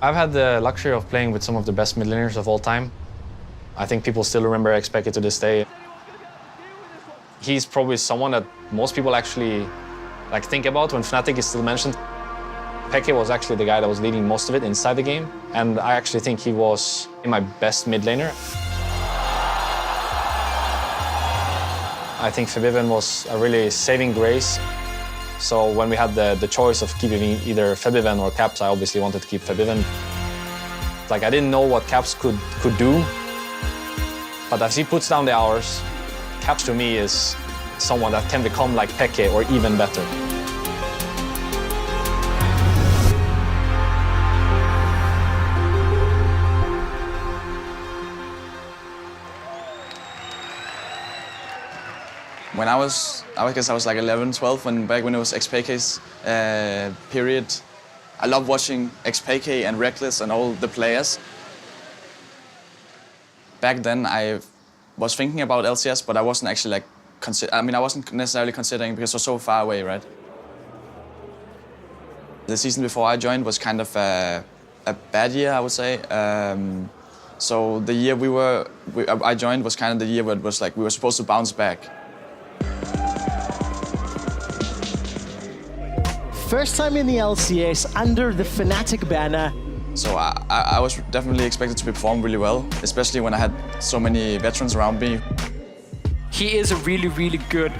I've had the luxury of playing with some of the best mid laners of all time. I think people still remember Xpeke to this day. He's probably someone that most people actually think about when Fnatic is still mentioned. Peke was actually the guy that was leading most of it inside the game, and I actually think he was my best mid laner. I think Febiven was a really saving grace. So when we had the choice of keeping either Febiven or Caps, I obviously wanted to keep Febiven. I didn't know what Caps could do, but as he puts down the hours, Caps to me is someone that can become like Peke or even better. When I guess I was like 11, 12, back when it was Xpeke's period. I love watching Xpeke and Reckless and all the players. Back then I was thinking about LCS, but I wasn't actually I wasn't necessarily considering because it was so far away, right? The season before I joined was kind of a bad year, I would say. So the year I joined was kind of the year where it was like we were supposed to bounce back. First time in the LCS under the Fnatic banner. So I was definitely expected to perform really well, especially when I had so many veterans around me. He is a really, really good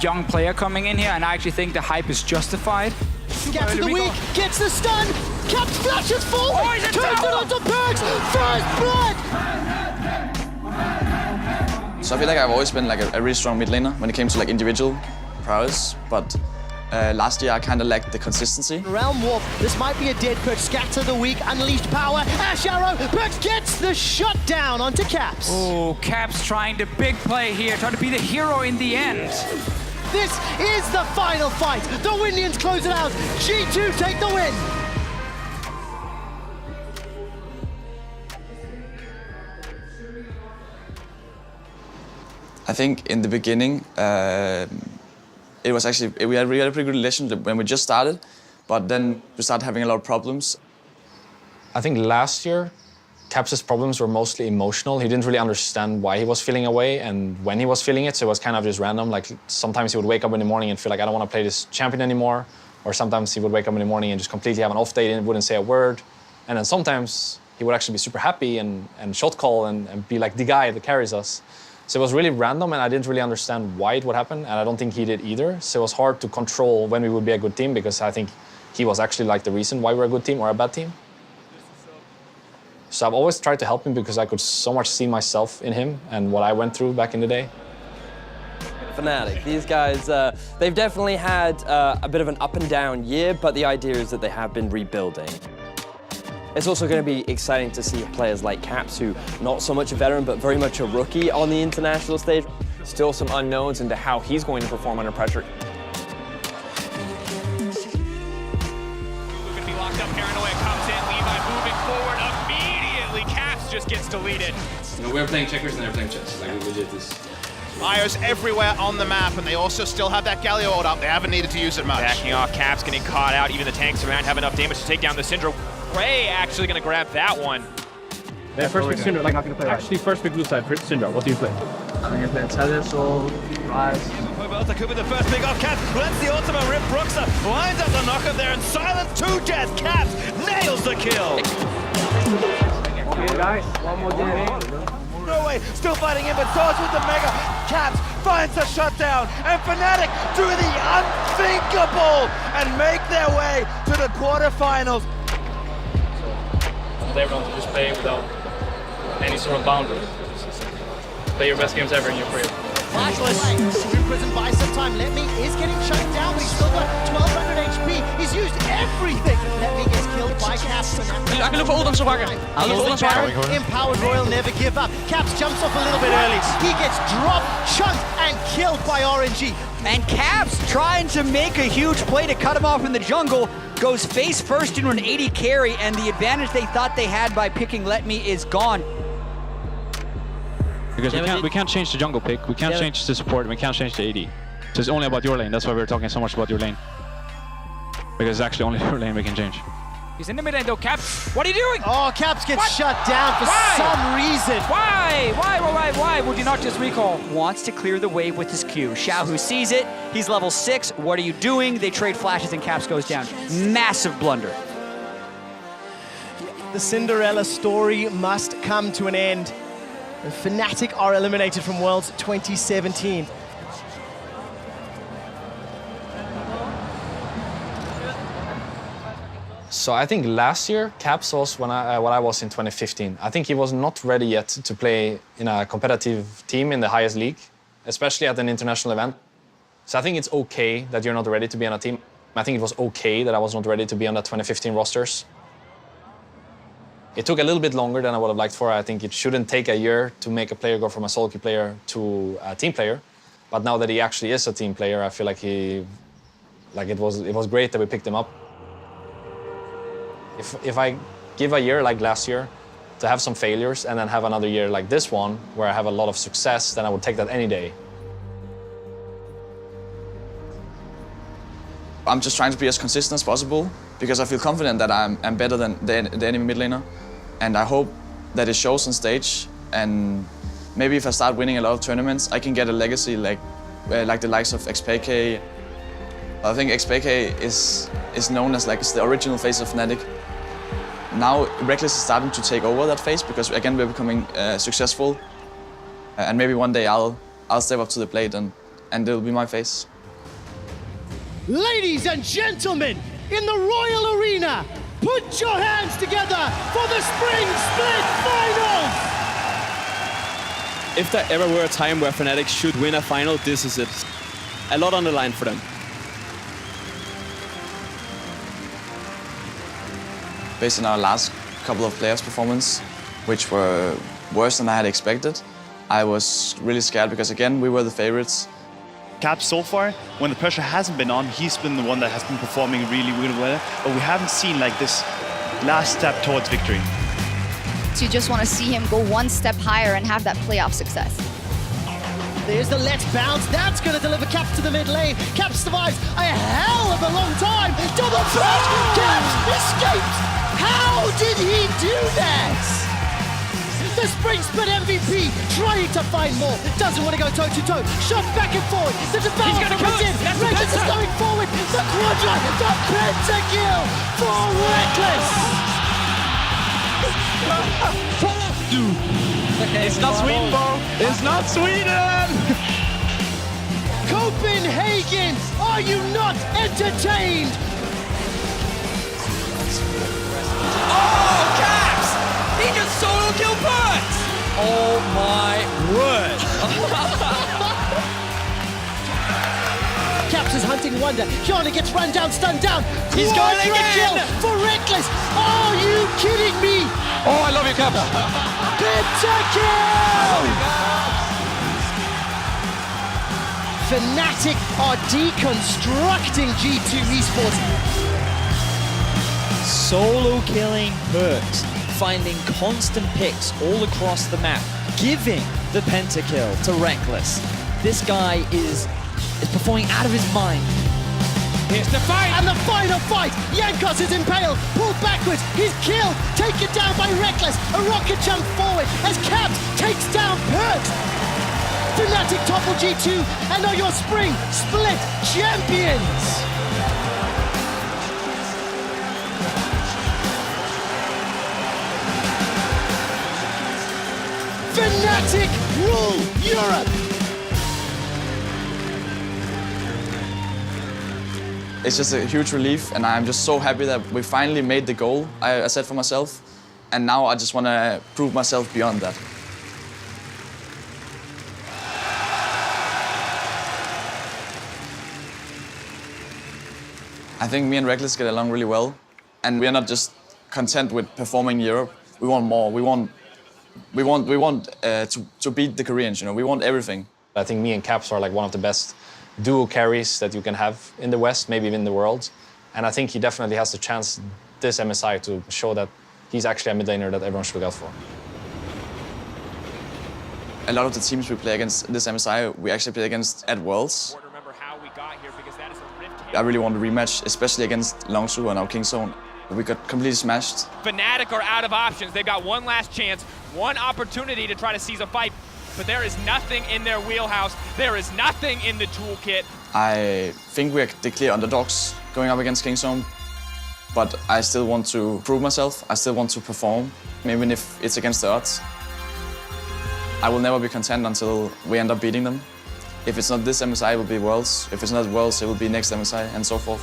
young player coming in here, and I actually think the hype is justified. Gets to the weak, gets the stun, Caps flashes forward, turns it onto Perks, first blood! So I feel like I've always been a really strong mid laner when it came to individual prowess, but last year I kind of lacked the consistency. Realm Warp, this might be a dead Perks, scatter the weak, unleashed power, Ash Arrow, Perks gets the shutdown onto Caps. Oh, Caps trying the big play here, trying to be the hero in the end. This is the final fight. The Windians close it out. G2 take the win. I think in the beginning, it was actually, we had a pretty good relationship when we just started, but then we started having a lot of problems. I think last year, Caps' problems were mostly emotional. He didn't really understand why he was feeling away and when he was feeling it, so it was kind of just random. Sometimes he would wake up in the morning and feel like, I don't want to play this champion anymore. Or sometimes he would wake up in the morning and just completely have an off day and wouldn't say a word. And then sometimes he would actually be super happy and shot call and be like the guy that carries us. So it was really random, and I didn't really understand why it would happen, and I don't think he did either. So it was hard to control when we would be a good team, because I think he was actually the reason why we're a good team or a bad team. So I've always tried to help him because I could so much see myself in him and what I went through back in the day. Fnatic, these guys, they've definitely had a bit of an up and down year, but the idea is that they have been rebuilding. It's also going to be exciting to see players like Caps, who not so much a veteran, but very much a rookie on the international stage. Still some unknowns into how he's going to perform under pressure. Going to be locked up, Paranoia comes in, Levi moving forward immediately, Caps just gets deleted. We're playing checkers and they're playing chess, legit this. Myers everywhere on the map, and they also still have that Galio ult up. They haven't needed to use it much. Backing off, Caps getting caught out, even the tanks around have enough damage to take down the Syndra. Ray actually going to grab that one. Yeah, first pick Syndra, actually first pick blue side, Syndra, what do you play? I'm going to play Telesol, Rise. That could be the first pick off Caps. Let's the ultimate rip Brooksa. Lines up the knock up there and silence 2 Jazz. Caps nails the kill. Okay, guys, one more game. No way, still fighting in, but Sarge with the Mega. Caps finds a shutdown, and Fnatic do the unthinkable and make their way to the quarterfinals. Everyone to just play without any sort of boundary. Play your best games ever in your career. Flashless, through prison buy some time. Letme is getting shut down, but he's still got 1200 HP. He's used everything. Letme gets killed by Caps. I can look for Oldham Sawaga. Empowered Royal never give up. Caps jumps off a little bit early. He gets dropped, chunked, and killed by RNG. And Caps trying to make a huge play to cut him off in the jungle. Goes face first into an 80 carry, and the advantage they thought they had by picking Letme is gone. Because we can't change the jungle pick, we can't change the support, we can't change the AD. So it's only about your lane, that's why we're talking so much about your lane. Because it's actually only your lane we can change. He's in the mid lane though. Caps, what are you doing? Oh, Caps gets shut down for some reason. Why would you not just recall? Wants to clear the wave with his Q. Xiaohu sees it. He's level 6. What are you doing? They trade flashes and Caps goes down. Massive blunder. The Cinderella story must come to an end. And Fnatic are eliminated from Worlds 2017. So I think last year, Caps was what I was in 2015. I think he was not ready yet to play in a competitive team in the highest league, especially at an international event. So I think it's okay that you're not ready to be on a team. I think it was okay that I was not ready to be on the 2015 rosters. It took a little bit longer than I would have liked for. I think it shouldn't take a year to make a player go from a solo queue player to a team player. But now that he actually is a team player, I feel like it was great that we picked him up. If I give a year like last year to have some failures and then have another year like this one where I have a lot of success, then I would take that any day. I'm just trying to be as consistent as possible because I feel confident that I'm better than the enemy mid laner. And I hope that it shows on stage. And maybe if I start winning a lot of tournaments, I can get a legacy like the likes of XPK. I think XPK is known as the original face of Fnatic. Now Reckless is starting to take over that face because again we're becoming successful. And maybe one day I'll step up to the plate and it'll be my face. Ladies and gentlemen, in the Royal Arena, put your hands together for the Spring Split Finals! If there ever were a time where Fnatic should win a final, this is it. A lot on the line for them. Based on our last couple of players' performance, which were worse than I had expected, I was really scared because again, we were the favorites. Caps so far, when the pressure hasn't been on, he's been the one that has been performing really, really well. But we haven't seen this last step towards victory. So you just want to see him go one step higher and have that playoff success. There's the let's bounce. That's going to deliver Caps to the mid lane. Caps survives a hell of a long time. Double threat! Caps escapes! How did he do that? The Spring Split MVP trying to find more. Doesn't want to go toe-to-toe. Shot back and forward. The Devourer from within. Reckless is going forward. The Quadra, the Pentakill for Reckless. It's not Sweden, Bo. It's not Sweden. Copenhagen, are you not entertained? Oh, Caps! He just solo kill Perks! Oh my word! Caps is hunting Wonder. Kiana gets run down, stunned down. He's going again! Kill for Reckless. Are you kidding me? Oh, I love you, Caps. Pentakill! Fnatic are deconstructing G2 Esports. Solo killing Perks, finding constant picks all across the map, giving the pentakill to Reckless. This guy is performing out of his mind. Here's the fight! And the final fight! Jankos is impaled, pulled backwards, he's killed, taken down by Reckless. A rocket jump forward as Caps takes down Perks. Fnatic topple G2 and are your Spring Split champions! Fnatic rule Europe! It's just a huge relief, and I'm just so happy that we finally made the goal I set for myself. And now I just want to prove myself beyond that. I think me and Reckless get along really well. And we are not just content with performing in Europe. We want more. We want to beat the Koreans, you know. We want everything. I think me and Caps are one of the best duo carries that you can have in the West, maybe even in the world. And I think he definitely has the chance this MSI to show that he's actually a mid laner that everyone should look out for. A lot of the teams we play against this MSI, we actually play against at Worlds. I really want to rematch, especially against Longsu and our Kingzone. We got completely smashed. Fnatic are out of options. They've got one last chance, one opportunity to try to seize a fight, but there is nothing in their wheelhouse. There is nothing in the toolkit. I think we're the clear underdogs going up against Kingzone, but I still want to prove myself. I still want to perform, even if it's against the odds. I will never be content until we end up beating them. If it's not this MSI, it will be Worlds. If it's not Worlds, it will be next MSI, and so forth.